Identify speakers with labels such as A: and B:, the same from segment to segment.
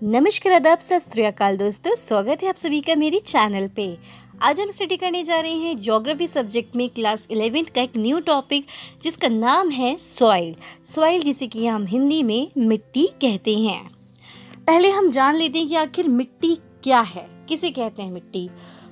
A: नमस्कार, आदाब, सत श्री अकाल दोस्तों, स्वागत है आप सभी का मेरे चैनल पे। आज हम स्टडी करने जा रहे हैं ज्योग्राफी सब्जेक्ट में क्लास 11th का एक न्यू टॉपिक जिसका नाम है सॉइल जिसे कि हम हिंदी में मिट्टी कहते हैं। पहले हम जान लेते हैं कि आखिर मिट्टी क्या है। किसे कहते हैं मिट्टी?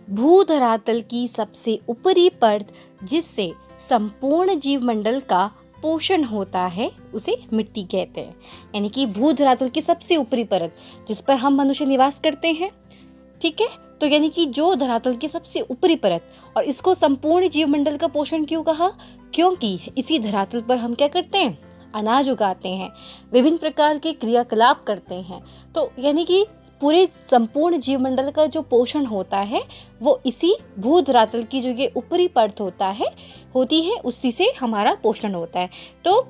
A: भूधरातल की सबसे ऊपरी परत जिससे संपूर्ण जीवमंडल का पोषण होता है उसे मिट्टी कहते हैं। यानी कि भूधरातल की सबसे ऊपरी परत जिस पर हम मनुष्य निवास करते हैं, ठीक है। तो यानी कि जो धरातल की सबसे ऊपरी परत, और इसको संपूर्ण जीवमंडल का पोषण क्यों कहा? क्योंकि इसी धरातल पर हम क्या करते हैं? अनाज उगाते हैं, विभिन्न प्रकार के क्रियाकलाप करते हैं। तो यानी कि पूरे संपूर्ण जीवमंडल का जो पोषण होता है वो इसी भूधरातल की जो ये ऊपरी परत होती है उसी से हमारा पोषण होता है। तो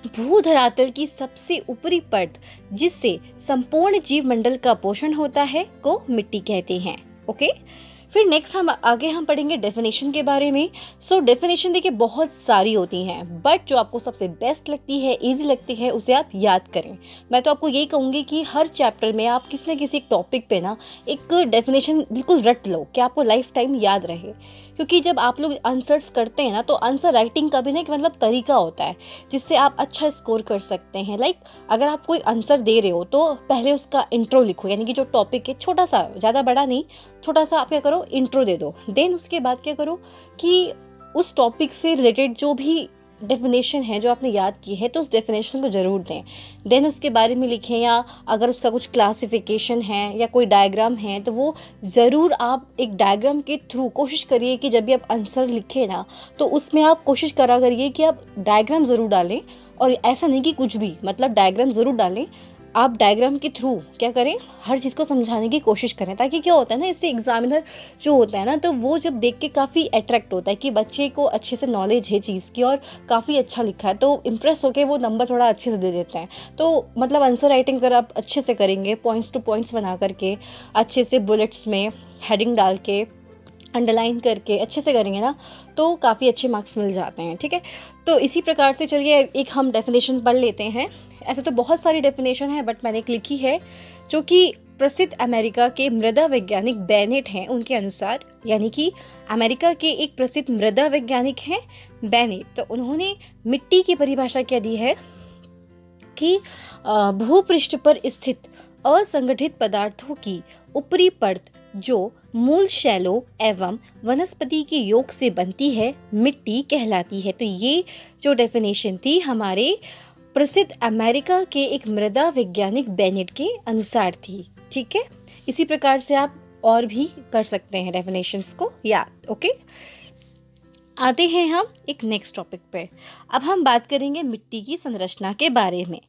A: भूधरातल की सबसे ऊपरी परत जिससे संपूर्ण जीवमंडल का पोषण होता है को मिट्टी कहते हैं। ओके, फिर नेक्स्ट हम पढ़ेंगे डेफिनेशन के बारे में। सो डेफिनेशन देखिए बहुत सारी होती हैं, बट जो आपको सबसे बेस्ट लगती है, इजी लगती है, उसे आप याद करें। मैं तो आपको यही कहूँगी कि हर चैप्टर में आप किसी न किसी एक टॉपिक पे ना एक डेफिनेशन बिल्कुल रट लो कि आपको लाइफ टाइम याद रहे। क्योंकि जब आप लोग आंसर्स करते हैं ना, तो आंसर राइटिंग का भी ना एक मतलब तरीका होता है जिससे आप अच्छा स्कोर कर सकते हैं। लाइक अगर आप कोई आंसर दे रहे हो तो पहले उसका इंट्रो लिखो, यानी कि जो टॉपिक है छोटा सा, ज़्यादा बड़ा नहीं, छोटा सा आप क्या करो, इंट्रो दे दो। देन उसके बाद क्या करो कि उस टॉपिक से रिलेटेड जो भी डेफिनेशन है जो आपने याद की है तो उस डेफिनेशन को ज़रूर दें। देन उसके बारे में लिखें, या अगर उसका कुछ क्लासिफिकेशन है या कोई डायग्राम है तो वो ज़रूर आप एक डायग्राम के थ्रू कोशिश करिए कि जब भी आप आंसर लिखें ना तो उसमें आप कोशिश करा करिए कि आप डायग्राम ज़रूर डालें। और ऐसा नहीं कि कुछ भी, मतलब डायग्राम ज़रूर डालें। आप डायग्राम के थ्रू क्या करें, हर चीज़ को समझाने की कोशिश करें, ताकि क्या होता है ना, इससे एग्जामिनर जो होता है ना तो वो जब देख के काफ़ी अट्रैक्ट होता है कि बच्चे को अच्छे से नॉलेज है चीज़ की और काफ़ी अच्छा लिखा है, तो इम्प्रेस होकर वो नंबर थोड़ा अच्छे से दे देते हैं। तो मतलब आंसर राइटिंग अगर आप अच्छे से करेंगे, पॉइंट्स टू पॉइंट्स बना करके, अच्छे से बुलेट्स में हेडिंग डाल के, अंडरलाइन करके अच्छे से करेंगे ना, तो काफ़ी अच्छे मार्क्स मिल जाते हैं, ठीक है। तो इसी प्रकार से चलिए एक हम डेफिनेशन पढ़ लेते हैं। ऐसे तो बहुत सारी डेफिनेशन है, बट मैंने एक लिखी है जो कि प्रसिद्ध अमेरिका के मृदा वैज्ञानिक बेनेट हैं उनके अनुसार। यानी कि अमेरिका के एक प्रसिद्ध मृदा वैज्ञानिक हैं बेनेट, तो उन्होंने मिट्टी की परिभाषा क्या दी है कि भूपृष्ठ पर स्थित असंगठित पदार्थों की ऊपरी परत जो मूल शैलों एवं वनस्पति के योग से बनती है मिट्टी कहलाती है। तो ये जो डेफिनेशन थी हमारे प्रसिद्ध अमेरिका के एक मृदा वैज्ञानिक बेनेट के अनुसार थी, ठीक है। इसी प्रकार से आप और भी कर सकते हैं डेफिनेशंस को याद। ओके, आते हैं हम एक नेक्स्ट टॉपिक पे। अब हम बात करेंगे मिट्टी की संरचना के बारे में।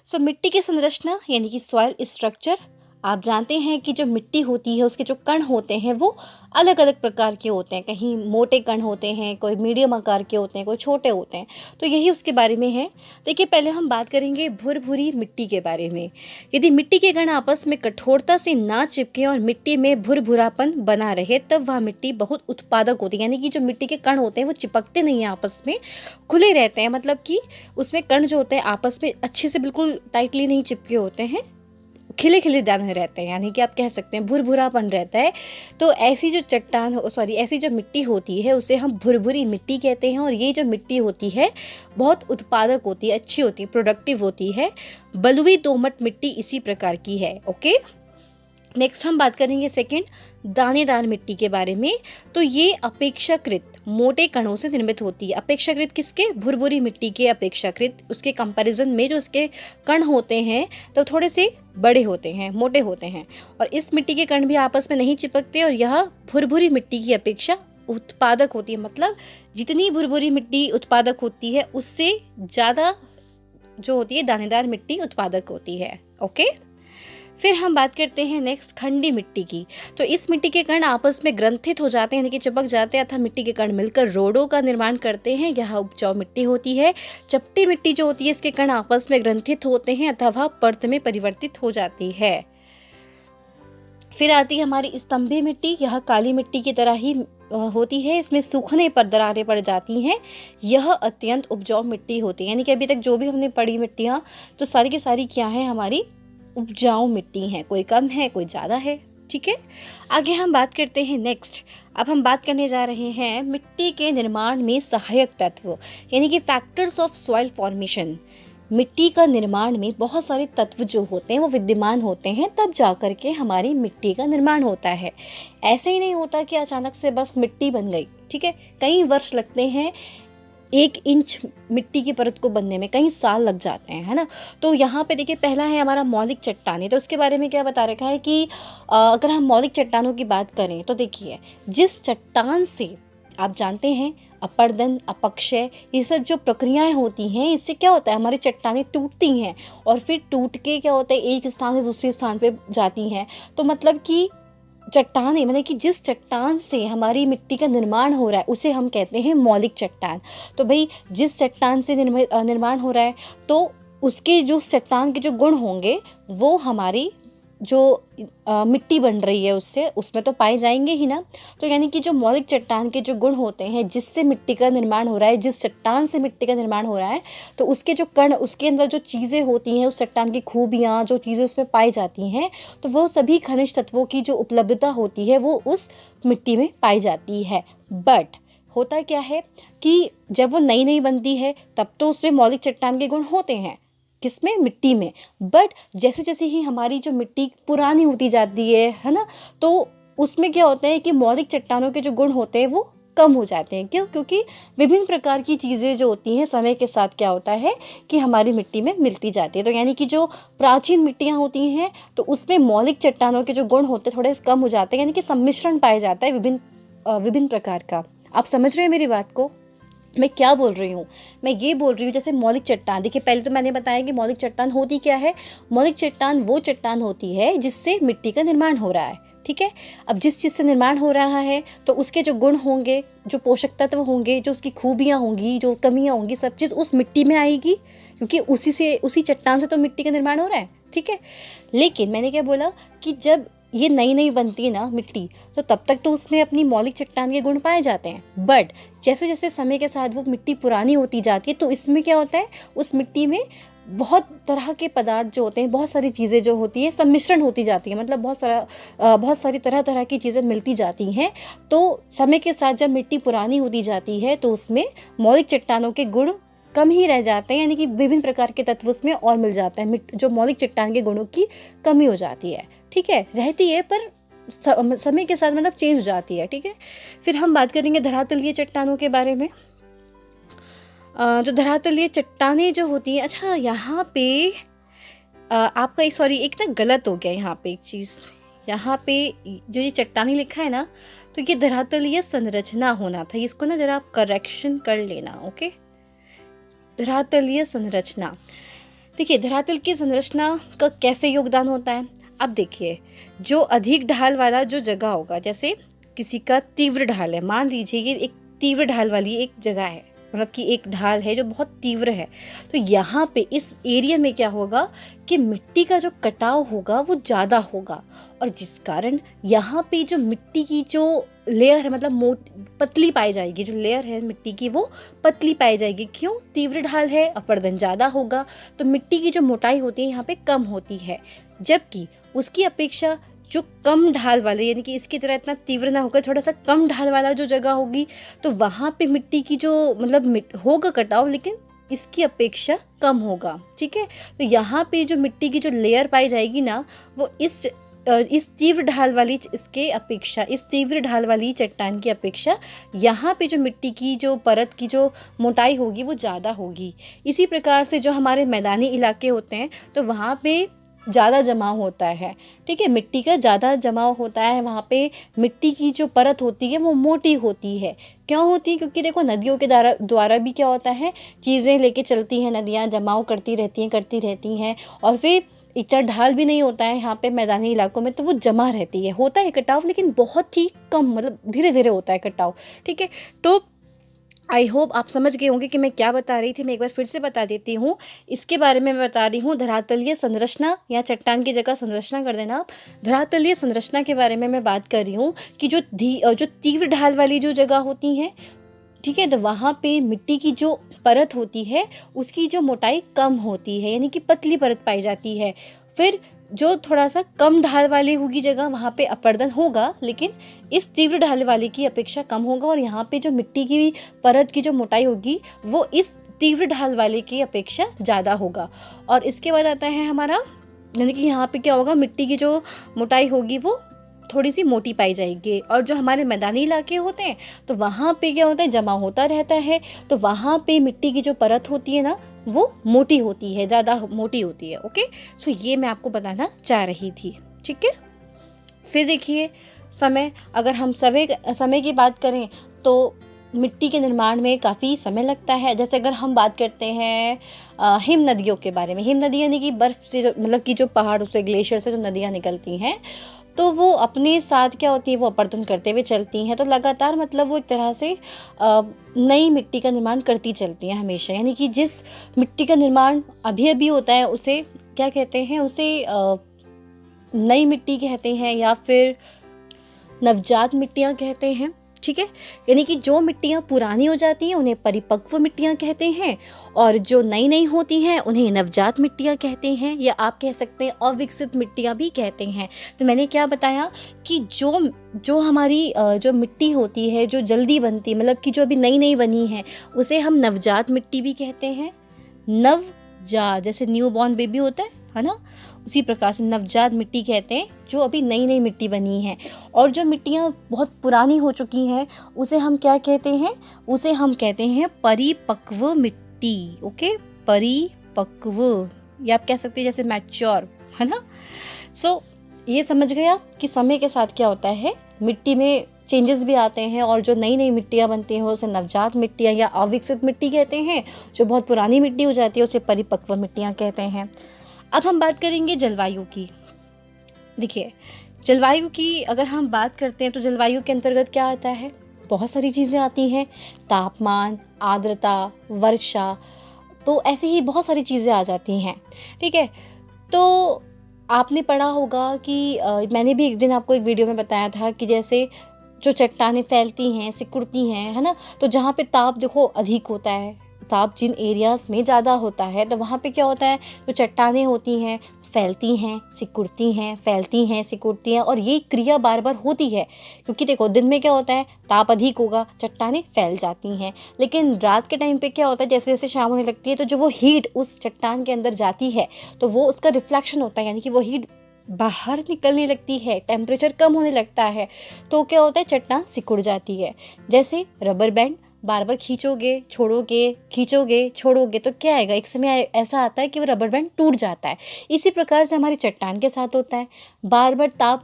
A: सो मिट्टी की संरचना यानी कि सॉइल स्ट्रक्चर। आप जानते हैं कि जो मिट्टी होती है उसके जो कण होते हैं वो अलग अलग प्रकार के होते हैं। कहीं मोटे कण होते हैं, कोई मीडियम आकार के होते हैं, कोई छोटे होते हैं। तो यही उसके बारे में है। देखिए, पहले हम बात करेंगे भुरभुरी मिट्टी के बारे में। यदि मिट्टी के कण आपस में कठोरता से ना चिपके और मिट्टी में भुरभुरापन बना रहे तब वह मिट्टी बहुत उत्पादक होती है। यानी कि जो मिट्टी के कण होते हैं वो चिपकते नहीं हैं, आपस में खुले रहते हैं, मतलब कि उसमें कण जो होते हैं आपस में अच्छे से बिल्कुल टाइटली नहीं चिपके होते हैं, खिले खिले दाने रहते हैं, यानी कि आप कह सकते हैं भुरभुरापन रहता है। तो ऐसी जो ऐसी जो मिट्टी होती है उसे हम भुरभुरी मिट्टी कहते हैं। और ये जो मिट्टी होती है बहुत उत्पादक होती है, अच्छी होती है, प्रोडक्टिव होती है। बलुई दोमट मिट्टी इसी प्रकार की है। ओके, नेक्स्ट हम बात करेंगे सेकंड, दानेदार मिट्टी के बारे में। तो ये अपेक्षाकृत मोटे कणों से निर्मित होती है। अपेक्षाकृत किसके? भुरभुरी मिट्टी के अपेक्षाकृत, उसके कंपैरिजन में जो इसके कण होते हैं तो थोड़े से बड़े होते हैं, मोटे होते हैं। और इस मिट्टी के कण भी आपस में नहीं चिपकते और यह भुरभुरी मिट्टी की अपेक्षा उत्पादक होती है। मतलब जितनी भुरभुरी मिट्टी उत्पादक होती है उससे ज़्यादा जो होती है दानेदार मिट्टी उत्पादक होती है। ओके, फिर हम बात करते हैं नेक्स्ट खंडी मिट्टी की। तो इस मिट्टी के कण आपस में ग्रंथित हो जाते हैं, यानी कि चिपक जाते हैं, अतः मिट्टी के कण मिलकर रोडों का निर्माण करते हैं। यह उपजाऊ मिट्टी होती है। चपटी मिट्टी जो होती है इसके कण आपस में ग्रंथित होते हैं अथवा वह परत में परिवर्तित हो जाती है। फिर आती है हमारी स्तंभी मिट्टी। यह काली मिट्टी की तरह ही होती है, इसमें सूखने पर दरारें पड़ जाती हैं। यह अत्यंत उपजाऊ मिट्टी होती है। यानी कि अभी तक जो भी हमने पढ़ी मिट्टियाँ तो सारी की सारी क्या है, हमारी उपजाऊ मिट्टी हैं, कोई कम है कोई ज़्यादा है। ठीक है, आगे हम बात करते हैं नेक्स्ट। अब हम बात करने जा रहे हैं मिट्टी के निर्माण में सहायक तत्व, यानी कि फैक्टर्स ऑफ सॉइल फॉर्मेशन। मिट्टी का निर्माण में बहुत सारे तत्व जो होते हैं वो विद्यमान होते हैं, तब जा कर के हमारी मिट्टी का निर्माण होता है। ऐसे ही नहीं होता कि अचानक से बस मिट्टी बन गई। ठीक है, कई वर्ष लगते हैं, 1 इंच मिट्टी की परत को बनने में कई साल लग जाते हैं, है ना। तो यहाँ पे देखिए, पहला है हमारा मौलिक चट्टानें। तो उसके बारे में क्या बता रखा है कि अगर हम मौलिक चट्टानों की बात करें तो देखिए, जिस चट्टान से आप जानते हैं अपरदन, अपक्षय, ये सब जो प्रक्रियाएं होती हैं, इससे क्या होता है, हमारी चट्टानें टूटती हैं और फिर टूट के क्या होता है, एक स्थान से दूसरे स्थान पे जाती हैं। तो मतलब कि चट्टानें, मतलब कि जिस चट्टान से हमारी मिट्टी का निर्माण हो रहा है उसे हम कहते हैं मौलिक चट्टान। तो भाई जिस चट्टान से निर्माण हो रहा है, तो उसके जो चट्टान के जो गुण होंगे वो हमारी जो मिट्टी बन रही है उसमें तो पाए जाएंगे ही ना। तो यानी कि जो मौलिक चट्टान के जो गुण होते हैं, जिससे मिट्टी का निर्माण हो रहा है, जिस चट्टान से मिट्टी का निर्माण हो रहा है, तो उसके जो कण, उसके अंदर जो चीज़ें होती हैं, उस चट्टान की खूबियाँ, जो चीज़ें उसमें पाई जाती हैं, तो वो सभी खनिज तत्वों की जो उपलब्धता होती है वो उस मिट्टी में पाई जाती है। बट होता क्या है कि जब वो नई नई बनती है तब तो उसमें मौलिक चट्टान के गुण होते हैं, किसमें, मिट्टी में। बट जैसे जैसे ही हमारी जो मिट्टी पुरानी होती जाती है ना, तो उसमें क्या होता है कि मौलिक चट्टानों के जो गुण होते हैं वो कम हो जाते हैं। क्यों? क्योंकि विभिन्न प्रकार की चीज़ें जो होती हैं समय के साथ क्या होता है कि हमारी मिट्टी में मिलती जाती है। तो यानी कि जो प्राचीन मिट्टियाँ होती हैं तो उसमें मौलिक चट्टानों के जो गुण होते हैं थोड़े कम हो जाते हैं, यानी कि सम्मिश्रण पाया जाता है विभिन्न प्रकार का। आप समझ रहे हैं मेरी बात को? मैं क्या बोल रही हूँ, मैं ये बोल रही हूँ जैसे मौलिक चट्टान। देखिए, पहले तो मैंने बताया कि मौलिक चट्टान होती क्या है। मौलिक चट्टान वो चट्टान होती है जिससे मिट्टी का निर्माण हो रहा है। ठीक है, अब जिस चीज़ से निर्माण हो रहा है तो उसके जो गुण होंगे, जो पोषक तत्व होंगे, जो उसकी खूबियाँ होंगी, जो कमियाँ होंगी, सब चीज़ उस मिट्टी में आएगी, क्योंकि उसी चट्टान से तो मिट्टी का निर्माण हो रहा है। ठीक है, लेकिन मैंने क्या बोला कि जब ये नई नई बनती है ना मिट्टी, तो तब तक तो उसमें अपनी मौलिक चट्टान के गुण पाए जाते हैं। बट जैसे जैसे समय के साथ वो मिट्टी पुरानी होती जाती है तो इसमें क्या होता है, उस मिट्टी में बहुत तरह के पदार्थ जो होते हैं, बहुत सारी चीज़ें जो होती है सम्मिश्रण होती जाती है, मतलब बहुत सारी तरह तरह की चीज़ें मिलती जाती हैं। तो समय के साथ जब मिट्टी पुरानी होती जाती है तो उसमें मौलिक चट्टानों के गुण कम ही रह जाते हैं, यानी कि विभिन्न प्रकार के तत्व उसमें और मिल जाते हैं। जो मौलिक चट्टान के गुणों की कमी हो जाती है, ठीक है, रहती है पर समय के साथ मतलब चेंज हो जाती है। ठीक है, फिर हम बात करेंगे धरातलीय चट्टानों के बारे में। जो धरातलीय चट्टानें जो होती हैं, अच्छा यहाँ पे आपका एक ना गलत हो गया, यहाँ पे एक चीज़, यहाँ पे जो ये चट्टानी लिखा है ना, तो ये धरातलीय संरचना होना था, इसको ना जरा आप करेक्शन कर लेना। ओके, धरातलीय संरचना। देखिए, धरातल की संरचना का कैसे योगदान होता है। अब देखिए, जो अधिक ढाल वाला जो जगह होगा, जैसे किसी का तीव्र ढाल है, मान लीजिए ये एक तीव्र ढाल वाली एक जगह है, मतलब कि एक ढाल है जो बहुत तीव्र है, तो यहाँ पे इस एरिया में क्या होगा कि मिट्टी का जो कटाव होगा वो ज़्यादा होगा, और जिस कारण यहाँ पे जो मिट्टी की जो लेयर है, मतलब पतली पाई जाएगी, जो लेयर है मिट्टी की वो पतली पाई जाएगी। क्यों? तीव्र ढाल है, अपरदन ज़्यादा होगा, तो मिट्टी की जो मोटाई होती है यहाँ पे कम होती है। जबकि उसकी अपेक्षा जो कम ढाल वाले, यानी कि इसकी तरह इतना तीव्र ना होकर थोड़ा सा कम ढाल वाला जो जगह होगी, तो वहाँ पे मिट्टी की जो मतलब होगा कटाव, लेकिन इसकी अपेक्षा कम होगा। ठीक है, तो यहाँ पे जो मिट्टी की जो लेयर पाई जाएगी ना, वो इस तीव्र ढाल वाली इस तीव्र ढाल वाली चट्टान की अपेक्षा यहाँ पे जो मिट्टी की जो परत की जो मोटाई होगी वो ज़्यादा होगी। इसी प्रकार से जो हमारे मैदानी इलाके होते हैं तो वहाँ पे ज़्यादा जमाव होता है। ठीक है, मिट्टी का ज़्यादा जमाव होता है, वहाँ पे मिट्टी की जो परत होती है वो मोटी होती है। क्यों होती है? क्योंकि देखो, नदियों के द्वारा भी क्या होता है, चीज़ें लेके चलती हैं, नदियाँ जमाव करती रहती हैं और फिर इतना ढाल भी नहीं होता है यहाँ पे मैदानी इलाकों में, तो वो जमा रहती है। होता है कटाव, लेकिन बहुत ही कम, मतलब धीरे धीरे होता है कटाव। ठीक है, तो आई होप आप समझ गए होंगे कि मैं क्या बता रही थी। मैं एक बार फिर से बता देती हूँ, इसके बारे में मैं बता रही हूँ धरातलीय संरचना, या चट्टान की जगह संरचना कर देना आप। धरातलीय संरचना के बारे में मैं बात कर रही हूँ कि जो तीव्र ढाल वाली जो जगह होती हैं, ठीक है, तो वहाँ पे मिट्टी की जो परत होती है उसकी जो मोटाई कम होती है, यानी कि पतली परत पाई जाती है। फिर जो थोड़ा सा कम ढाल वाली होगी जगह वहाँ पे अपर्दन होगा, लेकिन इस तीव्र ढाल वाले की अपेक्षा कम होगा। और यहाँ पे जो मिट्टी की परत की जो मोटाई होगी वो इस तीव्र ढाल वाले की अपेक्षा ज़्यादा होगा। और इसके बाद आता है हमारा, यानी कि यहाँ पे क्या होगा, मिट्टी की जो मोटाई होगी वो थोड़ी सी मोटी पाई जाएगी। और जो हमारे मैदानी इलाके होते हैं तो वहाँ पे क्या होता है, जमा होता रहता है, तो वहाँ पे मिट्टी की जो परत होती है ना वो मोटी होती है, ज़्यादा मोटी होती है। ओके, सो ये मैं आपको बताना चाह रही थी। ठीक है, फिर देखिए समय, अगर हम समय की बात करें तो मिट्टी के निर्माण में काफ़ी समय लगता है। जैसे अगर हम बात करते हैं हिम नदियों के बारे में, हिम नदी यानी कि बर्फ़ से जो, मतलब कि जो पहाड़ों से, ग्लेशियर से जो नदियाँ निकलती हैं, तो वो अपने साथ क्या होती है, वो अपर्दन करते हुए चलती हैं। तो लगातार मतलब वो एक तरह से नई मिट्टी का निर्माण करती चलती हैं हमेशा। यानी कि जिस मिट्टी का निर्माण अभी अभी होता है उसे क्या कहते हैं, उसे नई मिट्टी कहते हैं या फिर नवजात मिट्टियाँ कहते हैं। ठीक है, यानी कि जो मिट्टियाँ पुरानी हो जाती हैं उन्हें परिपक्व मिट्टियाँ कहते हैं, और जो नई नई होती हैं उन्हें नवजात मिट्टियाँ कहते हैं, या आप कह सकते हैं अविकसित मिट्टियाँ भी कहते हैं। तो मैंने क्या बताया कि जो हमारी जो मिट्टी होती है जो जल्दी बनती, मतलब कि जो अभी नई नई बनी है, उसे हम नवजात मिट्टी भी कहते हैं। नवजात जैसे न्यू बॉर्न बेबी होता है ना, उसी प्रकार से नवजात मिट्टी कहते हैं जो अभी नई नई मिट्टी बनी है। और जो मिट्टियाँ बहुत पुरानी हो चुकी हैं उसे हम क्या कहते हैं, उसे हम कहते हैं परिपक्व मिट्टी। ओके, परिपक्व, या आप कह सकते हैं जैसे मैच्योर, है ना। सो ये समझ गया कि समय के साथ क्या होता है, मिट्टी में चेंजेस भी आते हैं, और जो नई नई मिट्टियाँ बनती हैं उसे नवजात मिट्टियाँ या अविकसित मिट्टी कहते हैं। जो बहुत पुरानी मिट्टी हो जाती है उसे परिपक्व मिट्टियाँ कहते हैं। अब हम बात करेंगे जलवायु की। देखिए, जलवायु की अगर हम बात करते हैं तो जलवायु के अंतर्गत क्या आता है, बहुत सारी चीज़ें आती हैं। तापमान, आर्द्रता, वर्षा, तो ऐसी ही बहुत सारी चीज़ें आ जाती हैं। ठीक है, तो आपने पढ़ा होगा कि मैंने भी एक दिन आपको एक वीडियो में बताया था कि जैसे जो चट्टानें फैलती हैं, सिकुड़ती हैं, है ना, तो जहाँ पे ताप देखो अधिक होता है, ताप जिन एरियाज़ में ज़्यादा होता है, तो वहाँ पे क्या होता है, जो चट्टानें होती हैं फैलती हैं, सिकुड़ती हैं, फैलती हैं, सिकुड़ती हैं, और ये क्रिया बार बार होती है। क्योंकि देखो दिन में क्या होता है, ताप अधिक होगा, चट्टानें फैल जाती हैं, लेकिन रात के टाइम पे क्या होता है, जैसे जैसे शाम होने लगती है तो जो वो हीट उस चट्टान के अंदर जाती है तो वो उसका रिफ्लेक्शन होता है, यानी कि वो हीट बाहर निकलने लगती है, टेम्परेचर कम होने लगता है, तो क्या होता है, चट्टान सिकुड़ जाती है। जैसे रबर बैंड, बार बार खींचोगे छोड़ोगे, खींचोगे छोड़ोगे, तो क्या आएगा, एक समय ऐसा आता है कि वो रबर बैंड टूट जाता है। इसी प्रकार से हमारी चट्टान के साथ होता है, बार बार ताप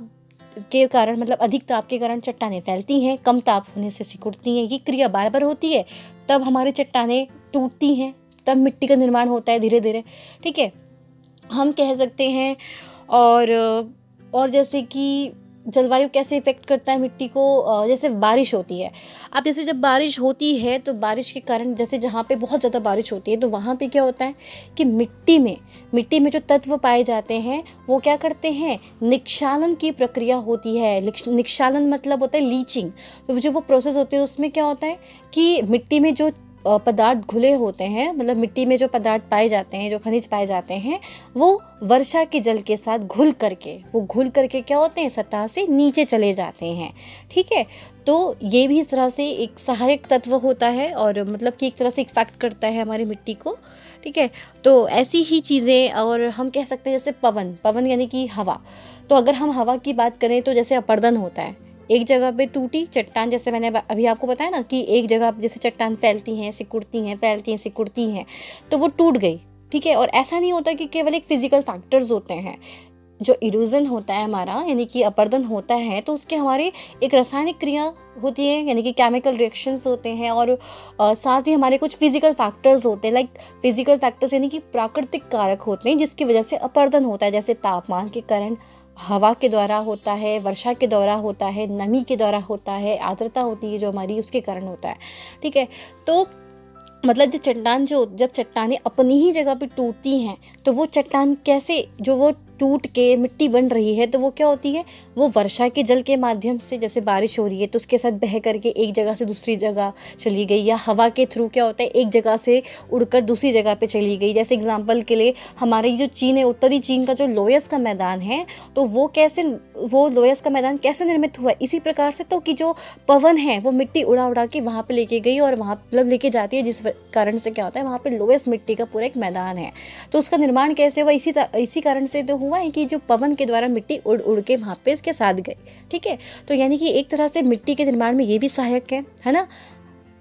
A: के कारण, मतलब अधिक ताप के कारण चट्टानें फैलती हैं, कम ताप होने से सिकुड़ती हैं। ये क्रिया बार बार होती है, तब हमारी चट्टानें टूटती हैं, तब मिट्टी का निर्माण होता है धीरे धीरे। ठीक है, हम कह सकते हैं। और जैसे कि जलवायु कैसे इफ़ेक्ट करता है मिट्टी को, जैसे बारिश होती है। अब जैसे जब बारिश होती है तो बारिश के कारण, जैसे जहाँ पे बहुत ज़्यादा बारिश होती है तो वहाँ पे क्या होता है कि मिट्टी में जो तत्व पाए जाते हैं वो क्या करते हैं, निक्षालन की प्रक्रिया होती है। निक्षालन मतलब होता है लीचिंग। तो जो वो प्रोसेस होती है उसमें क्या होता है कि मिट्टी में जो पदार्थ घुले होते हैं, मतलब मिट्टी में जो पदार्थ पाए जाते हैं, जो खनिज पाए जाते हैं, वो वर्षा के जल के साथ घुल करके क्या होते हैं, सतह से नीचे चले जाते हैं। ठीक है, तो ये भी इस तरह से एक सहायक तत्व होता है, और मतलब कि एक तरह से इफेक्ट करता है हमारी मिट्टी को। ठीक है, तो ऐसी ही चीज़ें। और हम कह सकते हैं जैसे पवन यानी कि हवा। तो अगर हम हवा की बात करें तो जैसे अपर्दन होता है, एक जगह पे टूटी चट्टान, जैसे मैंने अभी आपको बताया ना कि एक जगह जैसे चट्टान फैलती हैं, सिकुड़ती हैं, फैलती हैं, सिकुड़ती हैं, तो वो टूट गई। ठीक है, और ऐसा नहीं होता कि केवल एक फिजिकल फैक्टर्स होते हैं। जो इरोजन होता है हमारा, यानी कि अपर्दन होता है, तो उसके हमारे एक रासायनिक क्रिया होती है, यानी कि केमिकल रिएक्शंस होते हैं, और साथ ही हमारे कुछ फिजिकल फैक्टर्स होते हैं। लाइक फिजिकल फैक्टर्स यानी कि प्राकृतिक कारक होते हैं जिसकी वजह से अपर्दन होता है। जैसे तापमान के कारण, हवा के द्वारा होता है, वर्षा के द्वारा होता है, नमी के द्वारा होता है, आर्द्रता होती है जो हमारी, उसके कारण होता है। ठीक है, तो मतलब जब चट्टानें अपनी ही जगह पे टूटती हैं तो वो चट्टान कैसे, जो वो टूट के मिट्टी बन रही है तो वो क्या होती है, वो वर्षा के जल के माध्यम से, जैसे बारिश हो रही है तो उसके साथ बह करके एक जगह से दूसरी जगह चली गई, या हवा के थ्रू क्या होता है एक जगह से उड़कर दूसरी जगह पे चली गई। जैसे एग्जांपल के लिए हमारी जो चीन है, उत्तरी चीन का जो लोयस का मैदान है, तो वो लोयस का मैदान कैसे निर्मित हुआ, इसी प्रकार से, तो कि जो पवन है वो मिट्टी उड़ा उड़ा के वहाँ पे लेके गई और वहाँ मतलब लेके जाती है, जिस कारण से क्या होता है वहाँ पे लोयस मिट्टी का पूरा एक मैदान है। तो उसका निर्माण कैसे हुआ, इसी कारण से तो हुआ है कि जो पवन के द्वारा मिट्टी उड़ उड़ के वहाँ पे उसके साथ गई। ठीक है, तो यानी कि एक तरह से मिट्टी के निर्माण में ये भी सहायक है ना।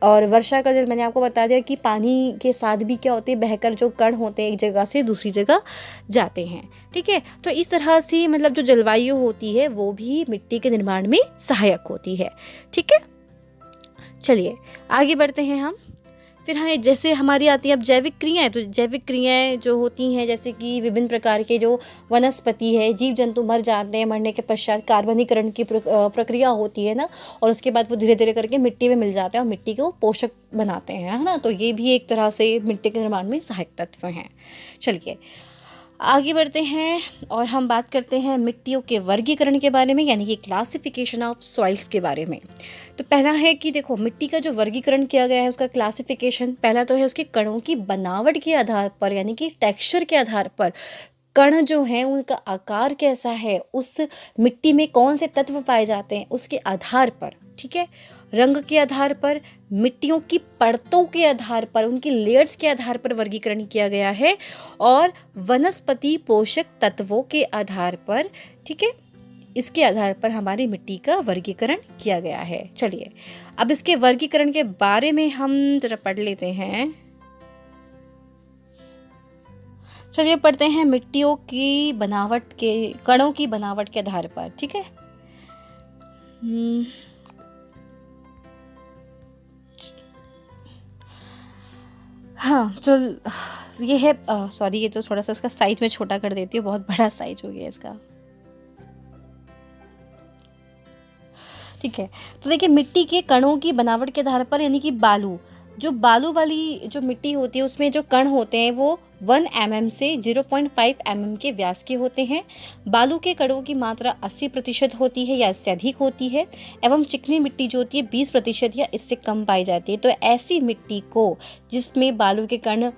A: और वर्षा का जल मैंने आपको बता दिया कि पानी के साथ भी क्या होते हैं, बहकर जो कण होते हैं एक जगह से दूसरी जगह जाते हैं। ठीक है, तो इस तरह से मतलब जो जलवायु होती है वो भी मिट्टी के निर्माण में सहायक होती है। ठीक है, चलिए आगे बढ़ते हैं हम। फिर हाँ, जैसे हमारी आती है अब जैविक क्रियाएं, तो जैविक क्रियाएं जो होती हैं जैसे कि विभिन्न प्रकार के जो वनस्पति है, जीव जंतु मर जाते हैं, मरने के पश्चात कार्बनीकरण की प्रक्रिया होती है ना, और उसके बाद वो धीरे धीरे करके मिट्टी में मिल जाते हैं और मिट्टी को पोषक बनाते हैं, है ना। तो ये भी एक तरह से मिट्टी के निर्माण में सहायक तत्व हैं। चलिए आगे बढ़ते हैं और हम बात करते हैं मिट्टियों के वर्गीकरण के बारे में, यानी कि क्लासिफिकेशन ऑफ सॉइल्स के बारे में। तो पहला है कि देखो मिट्टी का जो वर्गीकरण किया गया है उसका क्लासिफिकेशन, पहला तो है उसके कणों की बनावट के आधार पर, यानी कि टेक्सचर के आधार पर, कण जो हैं उनका आकार कैसा है, उस मिट्टी में कौन से तत्व पाए जाते हैं उसके आधार पर। ठीक है, रंग के आधार पर, मिट्टियों की परतों के आधार पर, उनकी लेयर्स के आधार पर वर्गीकरण किया गया है, और वनस्पति पोषक तत्वों के आधार पर। ठीक है, इसके आधार पर हमारी मिट्टी का वर्गीकरण किया गया है। चलिए अब इसके वर्गीकरण के बारे में हम जरा पढ़ लेते हैं। चलिए पढ़ते हैं मिट्टियों की बनावट के, कणों की बनावट के आधार पर। ठीक है, हाँ चल, ये है सॉरी, ये तो थोड़ा सा इसका साइज में छोटा कर देती हूँ, बहुत बड़ा साइज हो गया इसका। ठीक है, तो देखिए मिट्टी के कणों की बनावट के आधार पर, यानी कि बालू वाली जो मिट्टी होती है उसमें जो कण होते हैं वो 1 mm से 0.5 mm के व्यास के होते हैं। बालू के कणों की मात्रा 80% होती है या इससे अधिक होती है, एवं चिकनी मिट्टी जो होती है 20% या इससे कम पाई जाती है। तो ऐसी मिट्टी को जिसमें बालू के कण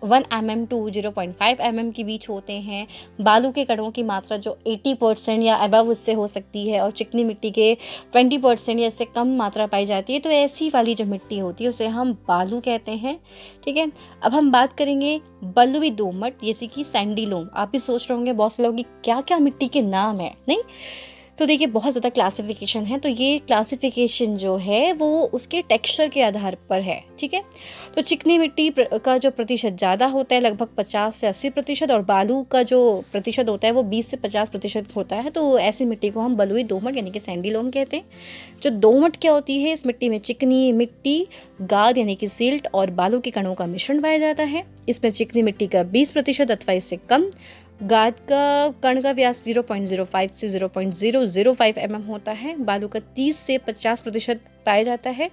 A: 1 mm टू 0.5 mm के बीच होते हैं, बालू के कणों की मात्रा जो 80% या अबव उससे हो सकती है, और चिकनी मिट्टी के 20% या इससे कम मात्रा पाई जाती है, तो ऐसी वाली जो मिट्टी होती है उसे हम बालू कहते हैं। ठीक है, अब हम बात करेंगे बलुई दोमट, जैसे कि सैंडी लोम। आप भी सोच रहे होंगे बहुत से लोग कि क्या क्या मिट्टी के नाम है, नहीं? तो देखिए बहुत ज़्यादा क्लासिफिकेशन है, तो ये क्लासिफिकेशन जो है वो उसके टेक्सचर के आधार पर है। ठीक है, तो चिकनी मिट्टी का जो प्रतिशत ज़्यादा होता है, लगभग 50 से 80%, और बालू का जो प्रतिशत होता है वो 20 से 50% होता है। तो ऐसी मिट्टी को हम बलुई दोमट यानी कि सैंडी लोम कहते हैं। जो दोमट क्या होती है, इस मिट्टी में चिकनी मिट्टी, गाद यानी कि सिल्ट और बालू के कणों का मिश्रण पाया जाता है। इसमें चिकनी मिट्टी का 20% अथवा इससे कम, गाद का कण का व्यास 0.05 से 0.005 mm होता है, बालू का 30 से 50% पाया जाता है।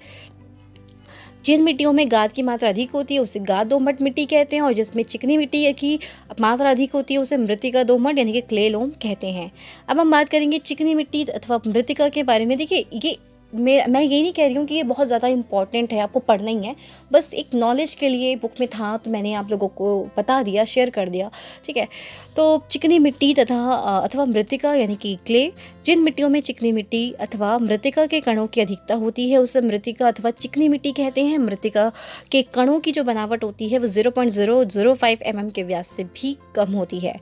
A: जिन मिट्टियों में गाद की मात्रा अधिक होती है उसे गाद दोमट मिट्टी कहते हैं, और जिसमें चिकनी मिट्टी की मात्रा अधिक होती है उसे मृत्तिका दोमट यानी कि क्ले लोम कहते हैं। अब हम बात करेंगे चिकनी मिट्टी अथवा मृत्तिका के बारे में। देखिए ये मैं ये नहीं कह रही हूँ कि ये बहुत ज़्यादा इंपॉर्टेंट है, आपको पढ़ना ही है, बस एक नॉलेज के लिए बुक में था तो मैंने आप लोगों को बता दिया, शेयर कर दिया। ठीक है, तो चिकनी मिट्टी अथवा मृत्तिका यानी कि क्ले, जिन मिट्टियों में चिकनी मिट्टी अथवा मृत्तिका के कणों की अधिकता होती है उसे मृत्तिका अथवा चिकनी मिट्टी कहते हैं। मृत्तिका के कणों की जो बनावट होती है वो 0.005 mm के व्यास से भी कम होती है।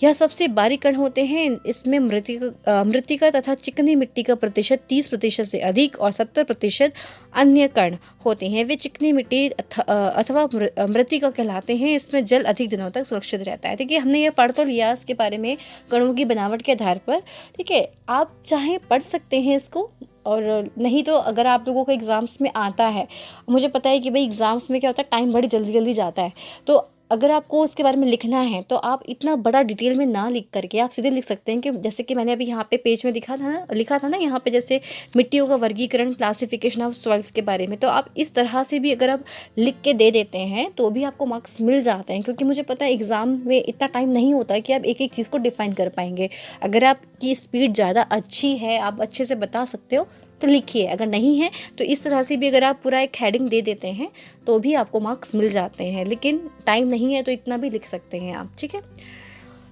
A: यह सबसे बारीक कण होते हैं। इसमें मृत्तिका तथा चिकनी मिट्टी का प्रतिशत 30% से अधिक और 70% अन्य कण होते हैं, वे चिकनी मिट्टी अथवा मृत्तिका कहलाते हैं। इसमें जल अधिक दिनों तक सुरक्षित रहता है। देखिए हमने ये पढ़ तो लिया इसके बारे में कणों की बनावट के आधार पर। ठीक है, आप चाहे पढ़ सकते हैं इसको, और नहीं तो अगर आप लोगों को एग्ज़ाम्स में आता है, मुझे पता है कि भाई एग्ज़ाम्स में क्या होता है, टाइम बड़ी जल्दी जल्दी जाता है, तो अगर आपको इसके बारे में लिखना है तो आप इतना बड़ा डिटेल में ना लिख करके आप सीधे लिख सकते हैं कि जैसे कि मैंने अभी यहाँ पे पेज में लिखा था ना यहाँ पे, जैसे मिट्टियों का वर्गीकरण, क्लासिफिकेशन ऑफ सॉइल्स के बारे में। तो आप इस तरह से भी अगर आप लिख के दे देते हैं तो भी आपको मार्क्स मिल जाते हैं, क्योंकि मुझे पता है एग्ज़ाम में इतना टाइम नहीं होता है कि आप एक एक चीज़ को डिफाइन कर पाएंगे। अगर आपकी स्पीड ज़्यादा अच्छी है, आप अच्छे से बता सकते हो तो लिखिए, अगर नहीं है तो इस तरह से भी अगर आप पूरा एक हेडिंग दे देते हैं तो भी आपको मार्क्स मिल जाते हैं। लेकिन टाइम नहीं है तो इतना भी लिख सकते हैं आप, ठीक है।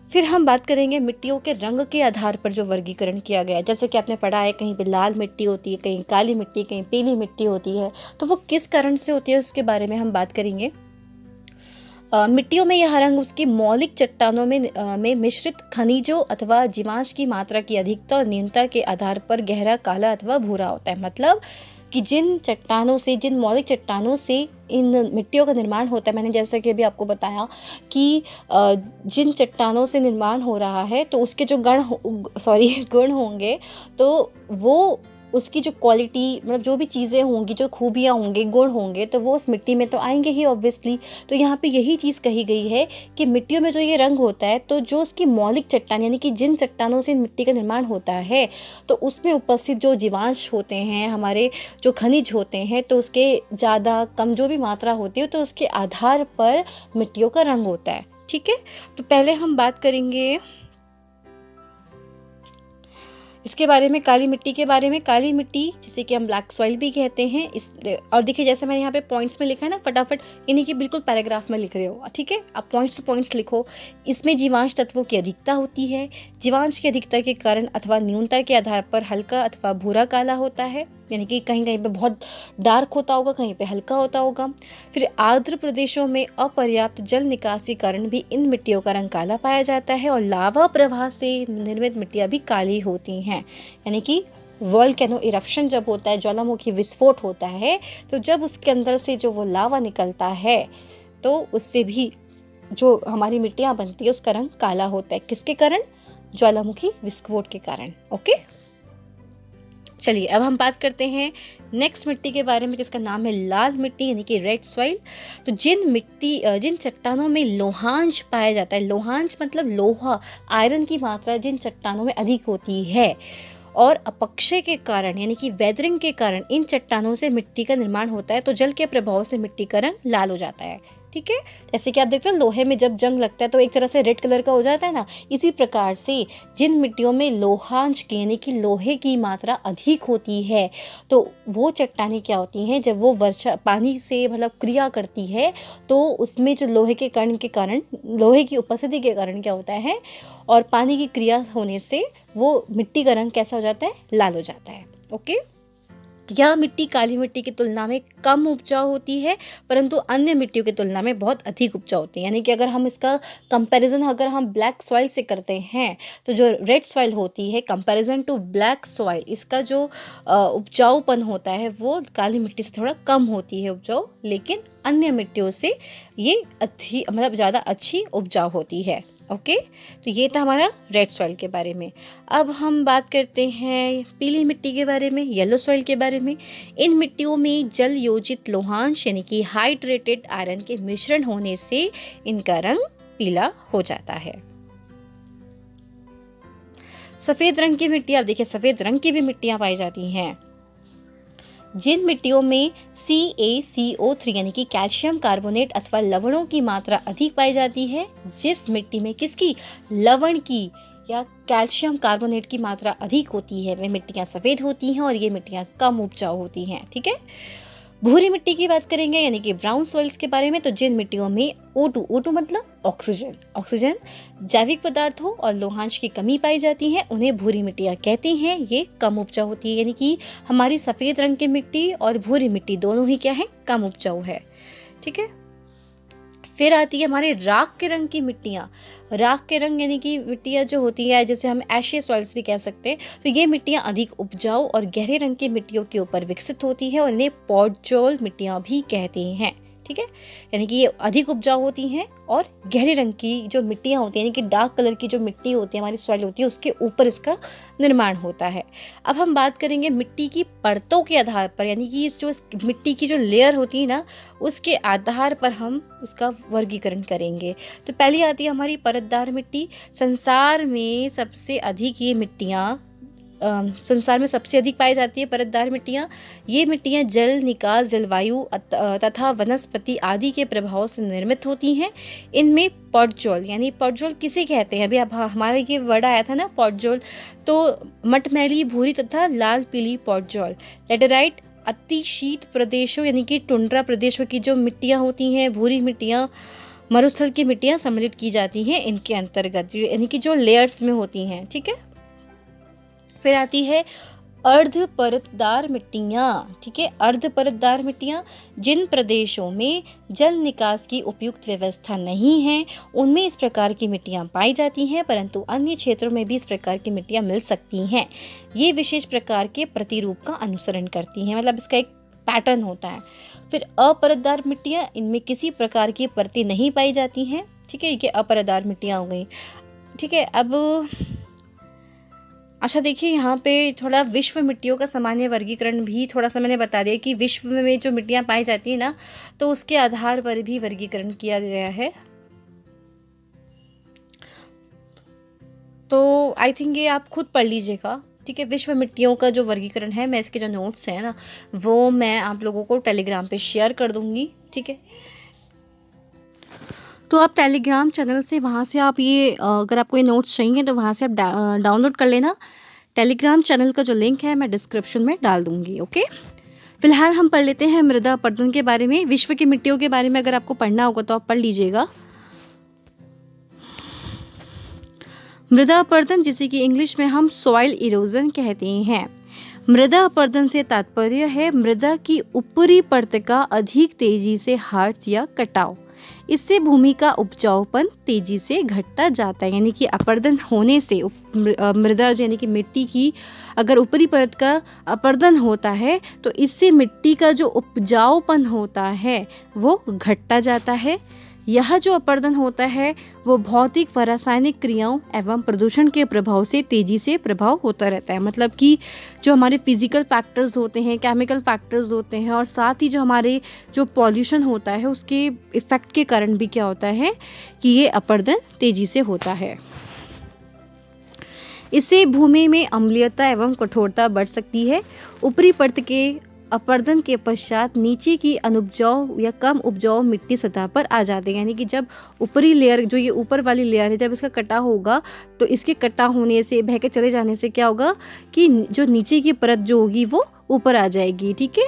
A: फिर हम बात करेंगे मिट्टियों के रंग के आधार पर जो वर्गीकरण किया गया है। जैसे कि आपने पढ़ा है कहीं पे लाल मिट्टी होती है, कहीं काली मिट्टी, कहीं पीली मिट्टी होती है, तो वो किस कारण से होती है उसके बारे में हम बात करेंगे। मिट्टियों में यह रंग उसकी मौलिक चट्टानों में मिश्रित खनिजों अथवा जीवांश की मात्रा की अधिकता और न्यूनता के आधार पर गहरा काला अथवा भूरा होता है। मतलब कि जिन मौलिक चट्टानों से इन मिट्टियों का निर्माण होता है, मैंने जैसा कि अभी आपको बताया कि जिन चट्टानों से निर्माण हो रहा है तो उसके जो गुण होंगे, तो वो उसकी जो क्वालिटी, मतलब जो भी चीज़ें होंगी, जो खूबियाँ होंगी, गुण होंगे, तो वो उस मिट्टी में तो आएंगे ही ऑब्वियसली। तो यहाँ पे यही चीज़ कही गई है कि मिट्टियों में जो ये रंग होता है, तो जो उसकी मौलिक चट्टान यानी कि जिन चट्टानों से मिट्टी का निर्माण होता है, तो उसमें उपस्थित जो जीवांश होते हैं, हमारे जो खनिज होते हैं, तो उसके ज़्यादा कम जो भी मात्रा होती है, तो उसके आधार पर मिट्टियों का रंग होता है, ठीक है। तो पहले हम बात करेंगे इसके बारे में, काली मिट्टी के बारे में। काली मिट्टी जिसे कि हम ब्लैक सॉइल भी कहते हैं, और देखिए जैसे मैंने यहाँ पे पॉइंट्स में लिखा है ना, फटाफट यानी कि बिल्कुल पैराग्राफ में लिख रहे हो, ठीक है। आप पॉइंट्स टू पॉइंट्स लिखो। इसमें जीवांश तत्वों की अधिकता होती है। जीवांश की अधिकता के कारण अथवा न्यूनता के आधार पर हल्का अथवा भूरा काला होता है, यानी कि कहीं कहीं पे बहुत डार्क होता होगा, कहीं पे हल्का होता होगा। फिर आर्द्र प्रदेशों में अपर्याप्त जल निकासी के कारण भी इन मिट्टियों का रंग काला पाया जाता है, और लावा प्रवाह से निर्मित मिट्टियां भी काली होती हैं। यानी कि वोल्केनो इरप्शन जब होता है, ज्वालामुखी विस्फोट होता है, तो जब उसके अंदर से जो वो लावा निकलता है, तो उससे भी जो हमारी मिट्टियां बनती है उसका रंग काला होता है। किसके कारण? ज्वालामुखी विस्फोट के कारण। ओके, चलिए अब हम बात करते हैं नेक्स्ट मिट्टी के बारे में, जिसका नाम है लाल मिट्टी यानी कि रेड सॉइल। तो जिन चट्टानों में लोहांश पाया जाता है, लोहांश मतलब लोहा, आयरन की मात्रा जिन चट्टानों में अधिक होती है, और अपक्षय के कारण यानी कि वेदरिंग के कारण इन चट्टानों से मिट्टी का निर्माण होता है, तो जल के प्रभाव से मिट्टी का रंग लाल हो जाता है, ठीक है। जैसे कि आप देखते हैं लोहे में जब जंग लगता है तो एक तरह से रेड कलर का हो जाता है ना, इसी प्रकार से जिन मिट्टियों में लोहांश की यानी कि लोहे की मात्रा अधिक होती है, तो वो चट्टानें क्या होती हैं, जब वो वर्षा पानी से मतलब क्रिया करती है, तो उसमें जो लोहे के कण के कारण, लोहे की उपस्थिति के कारण क्या होता है, और पानी की क्रिया होने से वो मिट्टी का रंग कैसा हो जाता है, लाल हो जाता है। ओके, यह मिट्टी काली मिट्टी की तुलना में कम उपजाऊ होती है, परंतु अन्य मिट्टियों की तुलना में बहुत अधिक उपजाऊ होती है। यानी कि अगर हम इसका कंपैरिजन अगर हम ब्लैक सॉइल से करते हैं, तो जो रेड सॉइल होती है कंपैरिजन टू ब्लैक सॉइल, इसका जो उपजाऊपन होता है वो काली मिट्टी से थोड़ा कम होती है उपजाऊ, लेकिन अन्य मिट्टियों से ये मतलब ज़्यादा अच्छी उपजाऊ होती है। ओके, तो ये था हमारा रेड सॉइल के बारे में। अब हम बात करते हैं पीली मिट्टी के बारे में, येलो सॉइल के बारे में। इन मिट्टियों में जल योजित लोहांश यानी कि हाइड्रेटेड आयरन के मिश्रण होने से इनका रंग पीला हो जाता है। सफेद रंग की मिट्टी, आप देखिए सफेद रंग की भी मिट्टियां पाई जाती हैं। जिन मिट्टियों में CaCO3 यानी कि कैल्शियम कार्बोनेट अथवा लवणों की मात्रा अधिक पाई जाती है, जिस मिट्टी में किसकी, लवण की या कैल्शियम कार्बोनेट की मात्रा अधिक होती है, वे मिट्टियां सफ़ेद होती हैं और ये मिट्टियां कम उपजाऊ होती हैं, ठीक है। भूरी मिट्टी की बात करेंगे यानी कि ब्राउन सॉइल्स के बारे में। तो जिन मिट्टियों में O2 मतलब ऑक्सीजन जैविक पदार्थों और लोहांश की कमी पाई जाती है, उन्हें भूरी मिट्टियाँ कहती हैं। ये कम उपजाऊ होती है, यानी कि हमारी सफ़ेद रंग की मिट्टी और भूरी मिट्टी दोनों ही क्या है, कम उपजाऊ है, ठीक है। फिर आती है हमारे राख के रंग की मिट्टियाँ। राख के रंग यानी कि मिट्टियाँ जो होती है, जैसे हम एशिया सॉइल्स भी कह सकते हैं, तो ये मिट्टियाँ अधिक उपजाऊ और गहरे रंग की मिट्टियों के ऊपर विकसित होती है और इन्हें पॉडजोल मिट्टियाँ भी कहते हैं, ठीक है, यानी कि ये अधिक उपजाऊ होती हैं और गहरे रंग की जो मिट्टियाँ होती हैं, यानी कि डार्क कलर की जो मिट्टी होती है, हमारी सॉइल होती है, उसके ऊपर इसका निर्माण होता है। अब हम बात करेंगे मिट्टी की परतों के आधार पर, यानी कि जो मिट्टी की जो लेयर होती है ना, उसके आधार पर हम उसका वर्गीकरण करेंगे। तो पहली आती है हमारी परतदार मिट्टी। संसार में सबसे अधिक ये मिट्टियाँ संसार में सबसे अधिक पाई जाती है परतदार मिट्टियाँ। ये मिट्टियाँ जल निकास, जलवायु तथा वनस्पति आदि के प्रभाव से निर्मित होती हैं। इनमें पॉटजोल, यानी पॉटजोल किसे कहते हैं, अभी अब हमारा ये वर्ड आया था ना पॉटजोल, तो मटमैली, भूरी तथा लाल पीली पॉटजोल। लेटेराइट अति शीत प्रदेशों यानी कि टुंड्रा प्रदेशों की जो मिट्टियाँ होती हैं, भूरी मिट्टियाँ, मरुस्थल की मिट्टियाँ सम्मिलित की जाती हैं इनके अंतर्गत, यानी कि जो लेयर्स में होती हैं। ठीक है, फिर आती है अर्ध परतदार मिट्टियाँ। ठीक है, अर्ध परतदार मिट्टियाँ जिन प्रदेशों में जल निकास की उपयुक्त व्यवस्था नहीं है, उनमें इस प्रकार की मिट्टियाँ पाई जाती हैं, परंतु अन्य क्षेत्रों में भी इस प्रकार की मिट्टियाँ मिल सकती हैं। ये विशेष प्रकार के प्रतिरूप का अनुसरण करती हैं, मतलब इसका एक पैटर्न होता है। फिर अपरतदार मिट्टियाँ, इनमें किसी प्रकार की परतें नहीं पाई जाती हैं। ठीक है, ये अपरतदार मिट्टियाँ हो गई। ठीक है, अब अच्छा देखिए, यहाँ पे थोड़ा विश्व मिट्टियों का सामान्य वर्गीकरण भी थोड़ा सा मैंने बता दिया कि विश्व में जो मिट्टियाँ पाई जाती हैं ना, तो उसके आधार पर भी वर्गीकरण किया गया है। तो आई थिंक ये आप खुद पढ़ लीजिएगा। ठीक है, विश्व मिट्टियों का जो वर्गीकरण है, मैं इसके जो नोट्स हैं ना, वो मैं आप लोगों को टेलीग्राम पे शेयर कर दूँगी। ठीक है, तो आप टेलीग्राम चैनल से, वहाँ से आप ये अगर आपको ये नोट्स चाहिए तो वहाँ से आप डाउनलोड कर लेना। टेलीग्राम चैनल का जो लिंक है मैं डिस्क्रिप्शन में डाल दूँगी। ओके, फिलहाल हम पढ़ लेते हैं मृदा अपरदन के बारे में। विश्व की मिट्टियों के बारे में अगर आपको पढ़ना होगा तो आप पढ़ लीजिएगा। मृदा अपरदन, जिसे कि इंग्लिश में हम सॉइल इरोजन कहते हैं। मृदा अपरदन से तात्पर्य है मृदा की ऊपरी परत का अधिक तेजी से हर्ष या कटाव। इससे भूमि का उपजाऊपन तेजी से घटता जाता है, यानी कि अपरदन होने से मृदा यानी कि मिट्टी की अगर ऊपरी परत का अपरदन होता है तो इससे मिट्टी का जो उपजाऊपन होता है वो घटता जाता है। यह जो अपरदन होता है वो भौतिक व रासायनिक क्रियाओं एवं प्रदूषण के प्रभाव से तेजी से प्रभाव होता रहता है। मतलब कि जो हमारे फिजिकल फैक्टर्स होते हैं, केमिकल फैक्टर्स होते हैं, और साथ ही जो हमारे जो पॉल्यूशन होता है उसके इफेक्ट के कारण भी क्या होता है कि ये अपरदन तेजी से होता है। इससे भूमि में अम्लीयता एवं कठोरता बढ़ सकती है। ऊपरी परत के अपरदन के पश्चात नीचे की अनुपजाऊ या कम उपजाऊ मिट्टी सतह पर आ जाते हैं, यानी कि जब ऊपरी लेयर, जो ये ऊपर वाली लेयर है, जब इसका कटा होगा तो इसके कटा होने से, बह के चले जाने से क्या होगा कि जो नीचे की परत जो होगी वो ऊपर आ जाएगी। ठीक है,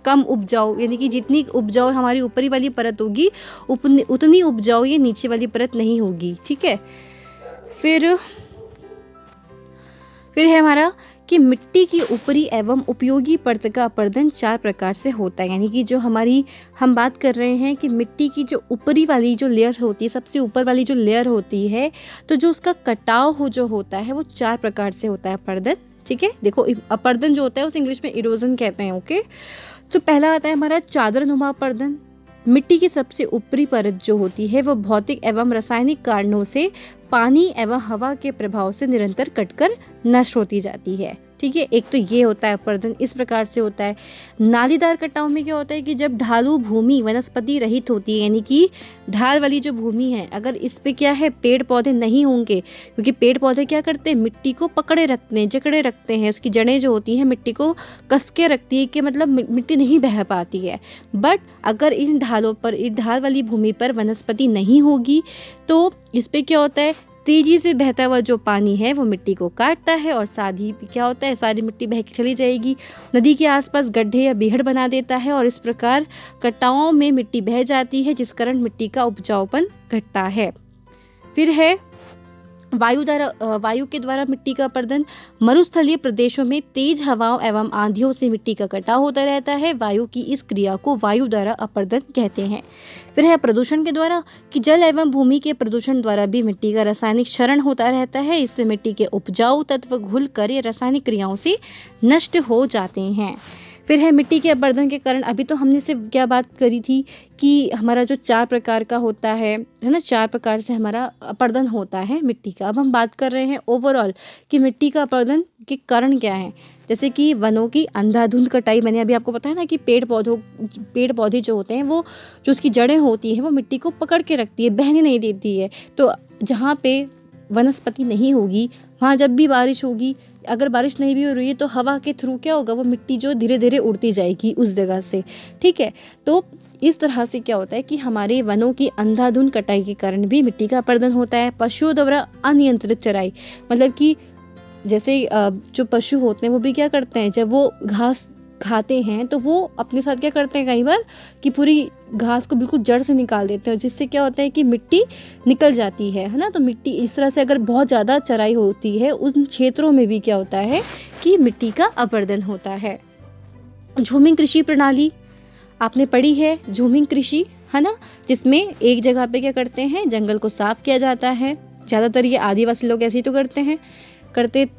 A: कम उपजाऊ, यानी कि जितनी उपजाऊ हमारी ऊपरी वाली परत होगी उतनी उपजाऊ ये नीचे वाली परत नहीं होगी। ठीक है, फिर है हमारा कि मिट्टी की ऊपरी एवं उपयोगी परत का अपरदन 4 प्रकार से होता है, यानी कि जो हम बात कर रहे हैं कि मिट्टी की जो ऊपरी वाली जो लेयर होती है, सबसे ऊपर वाली जो लेयर होती है, तो जो उसका कटाव हो जो होता है वो 4 प्रकार से होता है अपरदन। ठीक है, देखो अपरदन जो होता है उसे इंग्लिश में इरोजन कहते हैं। ओके, तो पहला आता है हमारा चादरनुमा अपरदन। मिट्टी की सबसे ऊपरी परत जो होती है वो भौतिक एवं रासायनिक कारणों से पानी एवं हवा के प्रभाव से निरंतर कटकर नष्ट होती जाती है। ठीक है, एक तो ये होता है अपरदन, इस प्रकार से होता है। नालीदार कटाव में क्या होता है कि जब ढालू भूमि वनस्पति रहित होती है, यानी कि ढाल वाली जो भूमि है, अगर इस पे क्या है पेड़ पौधे नहीं होंगे, क्योंकि पेड़ पौधे क्या करते हैं, मिट्टी को पकड़े रखते हैं, जकड़े रखते हैं, उसकी जड़ें जो होती हैं मिट्टी को कस के रखती है कि मतलब मिट्टी नहीं बह पाती है। बट अगर इन ढालों पर, इन ढाल वाली भूमि पर वनस्पति नहीं होगी तो इस पे क्या होता है, तेजी से बहता हुआ जो पानी है वो मिट्टी को काटता है और साथ ही क्या होता है, सारी मिट्टी बह के चली जाएगी, नदी के आसपास गड्ढे या बीहड़ बना देता है और इस प्रकार कटावों में मिट्टी बह जाती है, जिस कारण मिट्टी का उपजाऊपन घटता है। फिर है वायु के द्वारा मिट्टी का अपरदन। मरुस्थलीय प्रदेशों में तेज हवाओं एवं आंधियों से मिट्टी का कटाव होता रहता है। वायु की इस क्रिया को वायु द्वारा अपरदन कहते हैं। फिर है प्रदूषण के द्वारा, कि जल एवं भूमि के प्रदूषण द्वारा भी मिट्टी का रासायनिक क्षरण होता रहता है। इससे मिट्टी के उपजाऊ तत्व घुल कर रासायनिक क्रियाओं से नष्ट हो जाते हैं। फिर है मिट्टी के अपरदन के कारण। अभी तो हमने सिर्फ क्या बात करी थी कि हमारा जो 4 प्रकार का होता है ना, 4 प्रकार से हमारा अपरदन होता है मिट्टी का। अब हम बात कर रहे हैं ओवरऑल कि मिट्टी का अपरदन के कारण क्या है। जैसे कि वनों की अंधाधुंध कटाई, मैंने अभी आपको बताया ना कि पेड़ पौधे जो होते हैं वो जो उसकी जड़ें होती हैं वो मिट्टी को पकड़ के रखती है, बहने नहीं देती है। तो जहाँ पे वनस्पति नहीं होगी वहाँ जब भी बारिश होगी, अगर बारिश नहीं भी हो रही है तो हवा के थ्रू क्या होगा, वो मिट्टी जो धीरे धीरे उड़ती जाएगी उस जगह से। ठीक है, तो इस तरह से क्या होता है कि हमारे वनों की अंधाधुंध कटाई के कारण भी मिट्टी का अपरदन होता है। पशुओं द्वारा अनियंत्रित चराई, मतलब कि जैसे जो पशु होते हैं वो भी क्या करते हैं, जब वो घास खाते हैं तो वो अपने साथ क्या करते हैं कई बार कि पूरी घास को बिल्कुल जड़ से निकाल देते हैं, जिससे क्या होता है कि मिट्टी निकल जाती है ना। तो मिट्टी इस तरह से अगर बहुत ज़्यादा चराई होती है उन क्षेत्रों में भी क्या होता है कि मिट्टी का अपरदन होता है। झूमिंग कृषि प्रणाली आपने पढ़ी है, झूमिंग कृषि, है ना, जिसमें एक जगह पे क्या करते हैं, जंगल को साफ किया जाता है। ज़्यादातर ये आदिवासी लोग ऐसे ही तो करते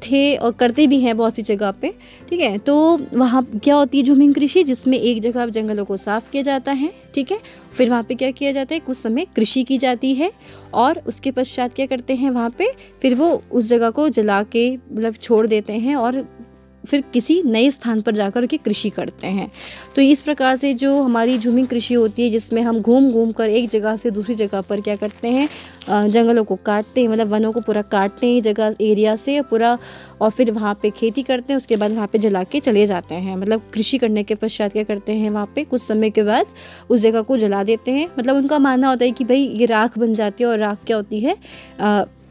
A: थे और करते भी हैं बहुत सी जगह पे। ठीक है, तो वहाँ क्या होती है झूमिंग कृषि, जिसमें एक जगह जंगलों को साफ किया जाता है। ठीक है, फिर वहाँ पे क्या किया जाता है, कुछ समय कृषि की जाती है और उसके पश्चात क्या करते हैं वहाँ पे, फिर वो उस जगह को जला के मतलब छोड़ देते हैं और फिर किसी नए स्थान पर जाकर के कृषि करते हैं। तो इस प्रकार से जो हमारी झूमिंग कृषि होती है, जिसमें हम घूम घूम कर एक जगह से दूसरी जगह पर क्या करते हैं, जंगलों को काटते हैं, मतलब वनों को पूरा काटते हैं जगह एरिया से पूरा, और फिर वहाँ पे खेती करते हैं, उसके बाद वहाँ पे जला के चले जाते हैं। मतलब कृषि करने के पश्चात क्या करते हैं, वहाँ पे कुछ समय के बाद उस जगह को जला देते हैं। मतलब उनका मानना होता है कि भाई ये राख बन जाती है और राख क्या होती है,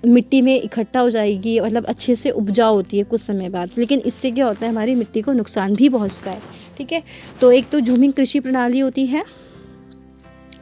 A: मिट्टी में इकट्ठा हो जाएगी, मतलब अच्छे से उपजाऊ होती है कुछ समय बाद। लेकिन इससे क्या होता है, हमारी मिट्टी को नुकसान भी पहुंचता है। ठीक है, तो एक तो झूमिंग कृषि प्रणाली होती है।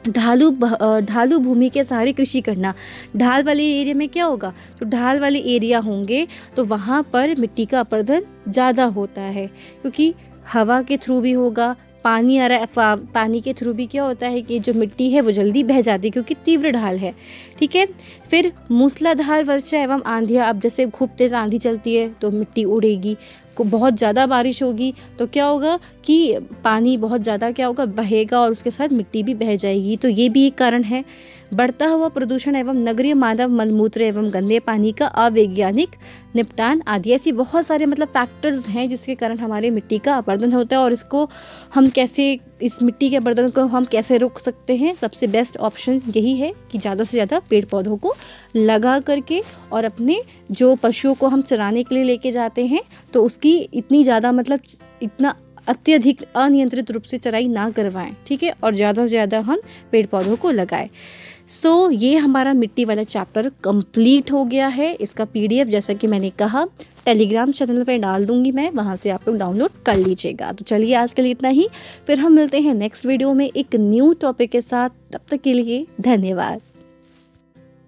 A: ढालू भूमि के सहारे कृषि करना। ढाल वाले एरिया में क्या होगा, तो ढाल वाले एरिया होंगे तो वहाँ पर मिट्टी का अपरदन ज़्यादा होता है, क्योंकि हवा के थ्रू भी होगा, पानी आ रहा है, पानी के थ्रू भी क्या होता है कि जो मिट्टी है वो जल्दी बह जाती है क्योंकि तीव्र ढाल है। ठीक है, फिर मूसलाधार वर्षा एवं आंधियाँ। अब जैसे खूब तेज़ आंधी चलती है तो मिट्टी उड़ेगी, को बहुत ज़्यादा बारिश होगी तो क्या होगा कि पानी बहुत ज़्यादा क्या होगा, बहेगा और उसके साथ मिट्टी भी बह जाएगी। तो ये भी एक कारण है। बढ़ता हुआ प्रदूषण एवं नगरीय मानव मलमूत्र एवं गंदे पानी का अवैज्ञानिक निपटान आदि, ऐसी बहुत सारे मतलब फैक्टर्स हैं जिसके कारण हमारे मिट्टी का अपरदन होता है। और इसको हम कैसे, इस मिट्टी के अपरदन को हम कैसे रोक सकते हैं, सबसे बेस्ट ऑप्शन यही है कि ज़्यादा से ज़्यादा पेड़ पौधों को लगा करके, और अपने जो पशुओं को हम चराने के लिए लेके जाते हैं तो उसकी इतनी ज़्यादा मतलब इतना अत्यधिक अनियंत्रित रूप से चराई ना करवाएं। ठीक है, और ज़्यादा से ज़्यादा हम पेड़ पौधों को लगाएं। सो ये हमारा मिट्टी वाला चैप्टर कंप्लीट हो गया है। इसका PDF जैसा कि मैंने कहा टेलीग्राम चैनल पे डाल दूंगी मैं, वहाँ से आप लोग डाउनलोड कर लीजिएगा। तो चलिए आज के लिए इतना ही, फिर हम मिलते हैं नेक्स्ट वीडियो में एक न्यू टॉपिक के साथ। तब तक के लिए धन्यवाद।